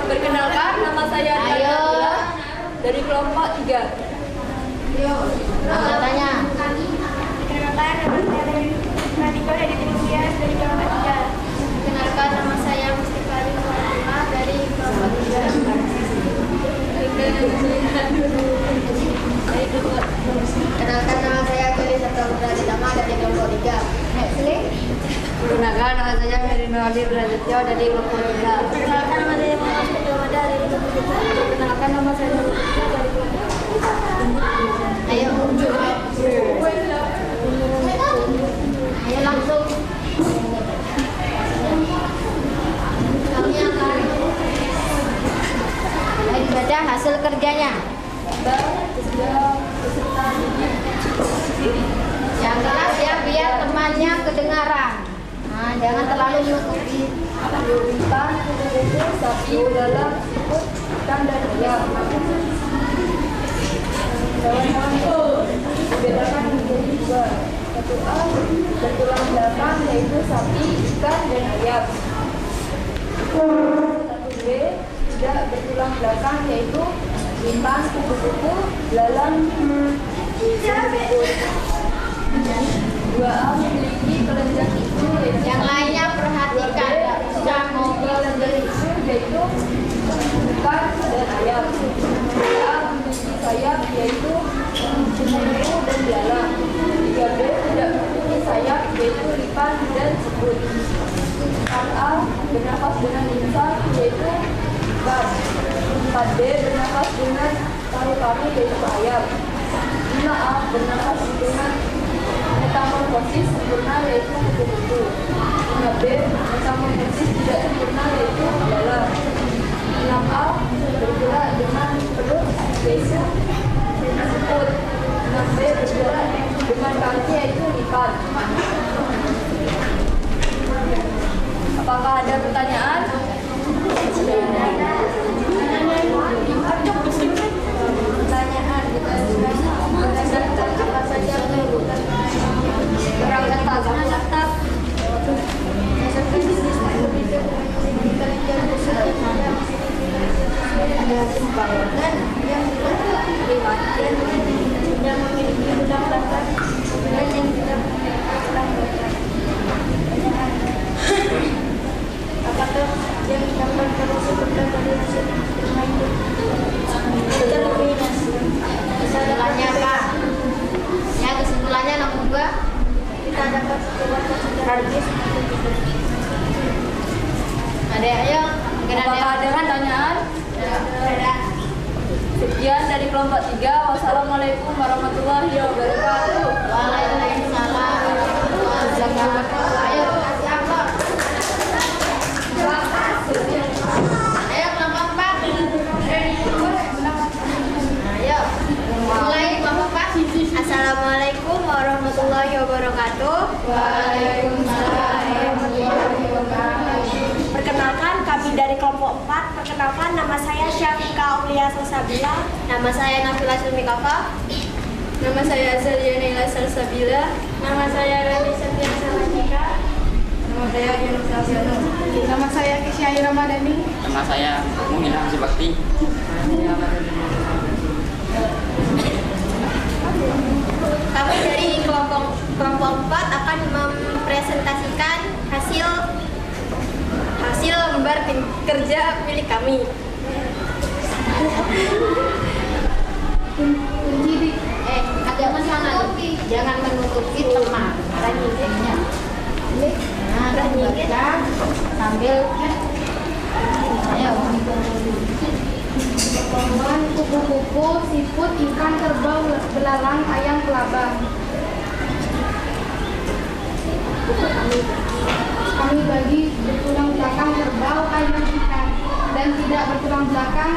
Perkenalkan, nama saya Ayo. dari kelompok 3. Tanya. Perkenalkan, nama saya Radiko dari Tias dari kelompok 3. Perkenalkan, nama saya Mustifari Fatimah dari kelompok 3. Kenalkan, nama saya Keli Serta Praditama dari kelompok 3. Perkenalkan, nama saya Merino Ali Prasetyo dari kelompok 3. Perkenalkan, nama saya Muhammad Ketua dari kelompok 3. Perkenalkan, nama saya Nur dari kelompok 3. Ayo. Ayo langsung. Kami akan dibaca hasil kerjanya. Yang kelas ya, biar temannya kedengaran. Nah, jangan terlalu mengikuti. Ikan, kupu-kupu, sapi, belalang, siput, ikan, dan ayam. Hewan-hewan itu dibedakan menjadi 2. 1A, bertulang belakang yaitu sapi, ikan, dan ayam. tidak bertulang belakang, yaitu lipan, kupu-kupu, belalang, siput. 2A memiliki kelenjar susu, Yang lainnya perhatikan, nggak bisa ngomong. kelenjar susu yaitu ikan dan ayam. 3A memiliki sayap, yaitu kupu-kupu dan belalang. 3B tidak memiliki sayap, yaitu lipan dan siput. 4A bernafas dengan lisan, yaitu ikan. 4B bernafas dengan paru-paru, yaitu ayam. 5A bernafas dengan metamorfosis sempurna, yaitu kupu-kupu. 5B metamorfosis tidak sempurna, yaitu belalang. 6A bergerak dengan perut, yaitu siput. 6B bergerak dengan kaki, yaitu ikan. Apakah ada pertanyaan? Pertanyaan apa saja perang letak ada pembangunan yang lewatkan yang memiliki tulang belakang dan yang tidak memiliki tulang belakang. Apakah yang dapat teruskan dari hasil bermain determinasi? Kesimpulannya apa? Ya, kesimpulannya nomor 2. Kita dapat menjawabkan secara logis. Ada ayo. Mungkin ada Apakah ada pertanyaan? Ada. Sekian dari kelompok 3. Wassalamualaikum warahmatullahi wabarakatuh. Waalaikumsalam warahmatullahi wabarakatuh. Ayo kasih amplop. Ayo kelompok 4. Ayo. Mulai kelompok 4. Assalamualaikum warahmatullahi wabarakatuh. Waalaikumsalam warahmatullahi wabarakatuh. Perkenalkan, kami dari kelompok 4. Perkenalkan, nama saya Syafika Aulia Salsabila. Nama saya Nafila Sulmikafa. Nama saya Azalia Naila Salsabila. Nama saya Rani Septian Salajika. Nama saya Yunus Asiano. Nama saya Kisyai Ramadhani. Nama saya Muhina Hamzi Bakti. Kami dari kelompok 4 akan mempresentasikan hasil lembar kerja milik kami. Agak kesana lebih. Jangan menutupi teman. Ranjingnya. Nah, baca sambil ayo. Pohon, kupu-kupu, siput, ikan, kerbau, belalang, ayam, kelabang. Kami bagi bertulang belakang kerbau, ayam, ikan, dan tidak bertulang belakang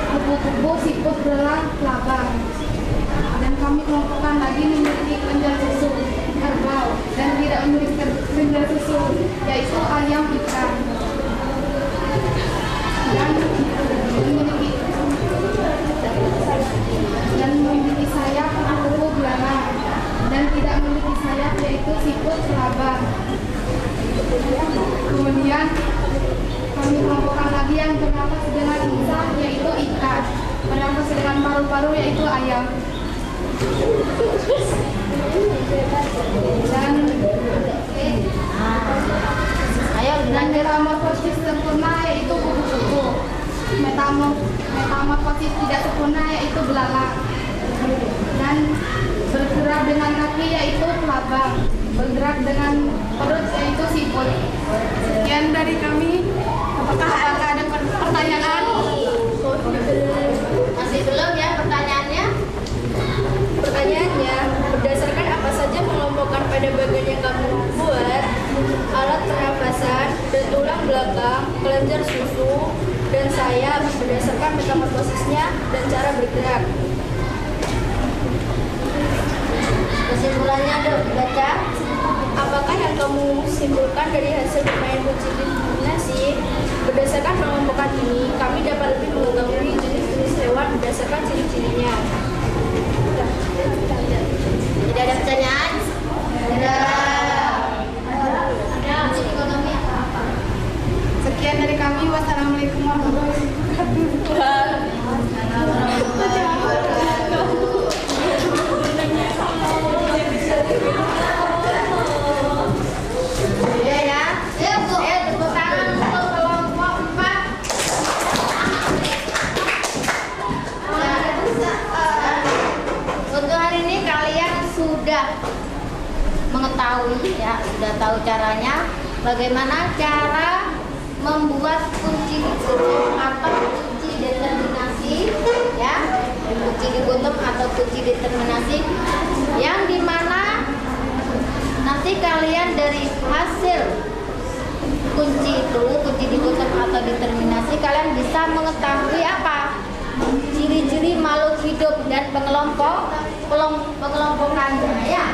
kupu-kupu, siput, belalang, kelabang. Dan kami kelompokkan lagi memiliki kelenjar susu kerbau dan tidak memiliki kelenjar susu, yaitu ayam, ikan. Dan memiliki sayap kupu-kupu, belalang, dan tidak memiliki sayap, yaitu siput, kelabang. Kemudian kami kelompokkan lagi yang bernafas dengan lisan, yaitu ikan, bernafas dengan paru-paru, yaitu ayam. Dan Ayo dan lanjut. metamorfosis sempurna, yaitu kupu-kupu. Metamorfosis tidak sempurna, yaitu belalang. Dan bergerak dengan kaki, yaitu kelabang. Bergerak dengan perut, yaitu siput. Sekian dari kami. Apakah ada pertanyaan? Masih belum ya pertanyaannya? Pertanyaannya, berdasarkan apa saja pengelompokan pada bagian yang kamu buat, alat pernafasan dan tulang belakang, kelenjar susu, dan sayap berdasarkan metamorfosisnya dan cara bergerak. Kesimpulannya dong dibaca. Apakah yang kamu simpulkan dari hasil bermain kombinasi? Berdasarkan pengelompokan ini, kami dapat lebih mengetahui jenis-jenis hewan berdasarkan ciri-cirinya. Tidak ada pertanyaan? Ada. Ekonomi apa? Sekian dari kami. Wassalamualaikum warahmatullahi wabarakatuh. Ya ya. Tepuk tangan untuk kelompok 4. Untuk hari ini kalian sudah mengetahui ya, sudah tahu caranya bagaimana cara membuat kunci ditutup atau kunci determinasi ya, kunci ditutup atau kunci determinasi yang dimana nanti kalian dari hasil kunci itu, kunci ditutup atau determinasi, kalian bisa mengetahui apa ciri-ciri makhluk hidup dan pengelompokannya ya.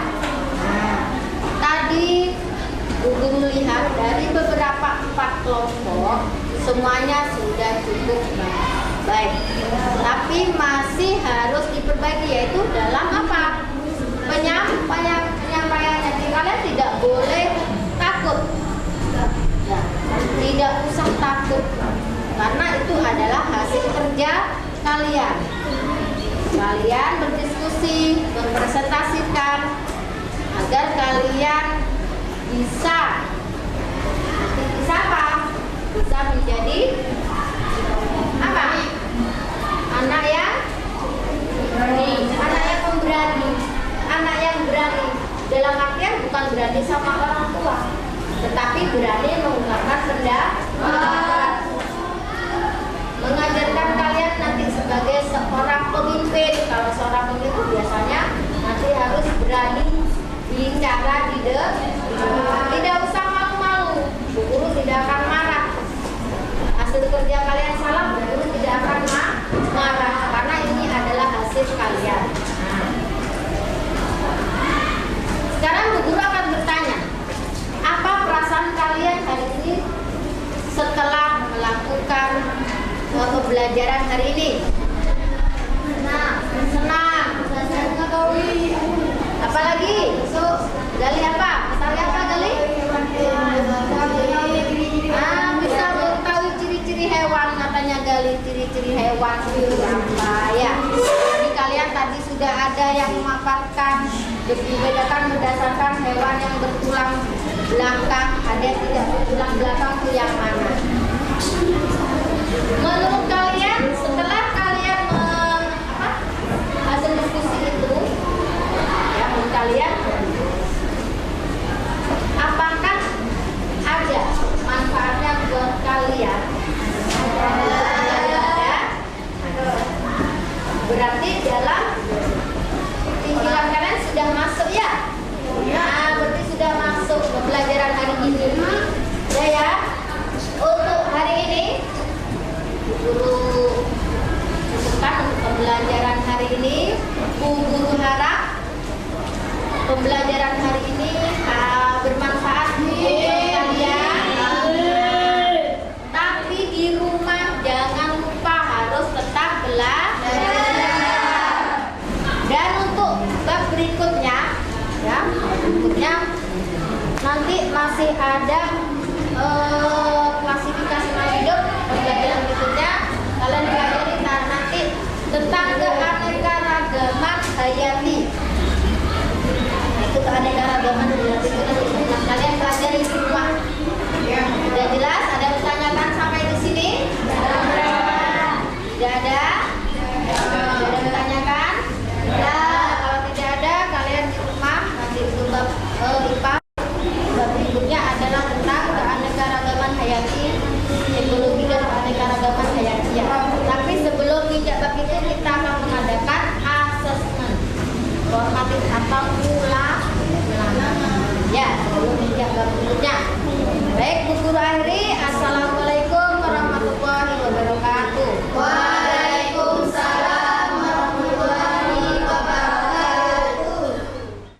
Nah, tadi Guru lihat dari beberapa 4 kelompok semuanya sudah cukup baik, tapi masih harus diperbaiki, yaitu dalam apa? Penyampaian. Jadi kalian tidak boleh takut ya, tidak usah takut karena itu adalah hasil kerja kalian berdiskusi, mempresentasikan agar kalian bisa apa? Bisa menjadi apa? Anak yang pemberani, anak yang berani. Dalam artian bukan berani sama orang tua, tetapi berani mengungkapkan pendapat. Mengajarkan kalian nanti sebagai seorang pemimpin. Kalau seorang pemimpin biasanya nanti harus berani bicara di depan. Tidak usah malu-malu. Bu Guru tidak akan marah. Hasil kerja kalian salah, Bu Guru tidak akan marah karena ini adalah hasil kalian. Sekarang Bu Guru akan bertanya, apa perasaan kalian hari ini setelah melakukan pembelajaran hari ini? Senang. Apalagi? Gali apa? Misalnya apa Gali? Bisa mengetahui ciri-ciri hewan, katanya Gali, ciri-ciri hewan itu apa ya? Jadi kalian tadi sudah ada yang memaparkan, dibedakan berdasarkan hewan yang bertulang belakang, ada yang tidak bertulang belakang itu yang mana? Menurut kalian setelah kalian hasil diskusi itu ya, menurut kalian apakah ada manfaatnya buat kalian? Ada. Berarti dalam pikiran kalian sudah masuk ya? Nah, berarti sudah masuk pembelajaran hari ini. Ya. Untuk hari ini Guru cukupkan untuk pembelajaran hari ini. Bu Guru harap pembelajaran hari ini bermanfaat untuk kalian. Tapi di rumah jangan lupa harus tetap belajar. Dan untuk bab berikutnya, ya, nanti masih ada klasifikasi makhluk hidup. Pembelajaran berikutnya kalian pelajari nanti tentang keanekaragaman hayati. Itu keanekaragaman hayati itu nanti kalian pelajari di rumah. Sudah jelas? Ada yang bertanyakan sampai di sini? Tidak ada? Sudah ada bertanyakan? Kalau tidak ada, kalian di rumah nanti untuk bab IPA. Bab berikutnya adalah tentang keanekaragaman hayati, ekologi dan keanekaragaman hayati ya. Tapi sebelum tidak bab itu kita akan mengadakan asesmen formatif atau ulangan ya sebelum tidak bab berikutnya.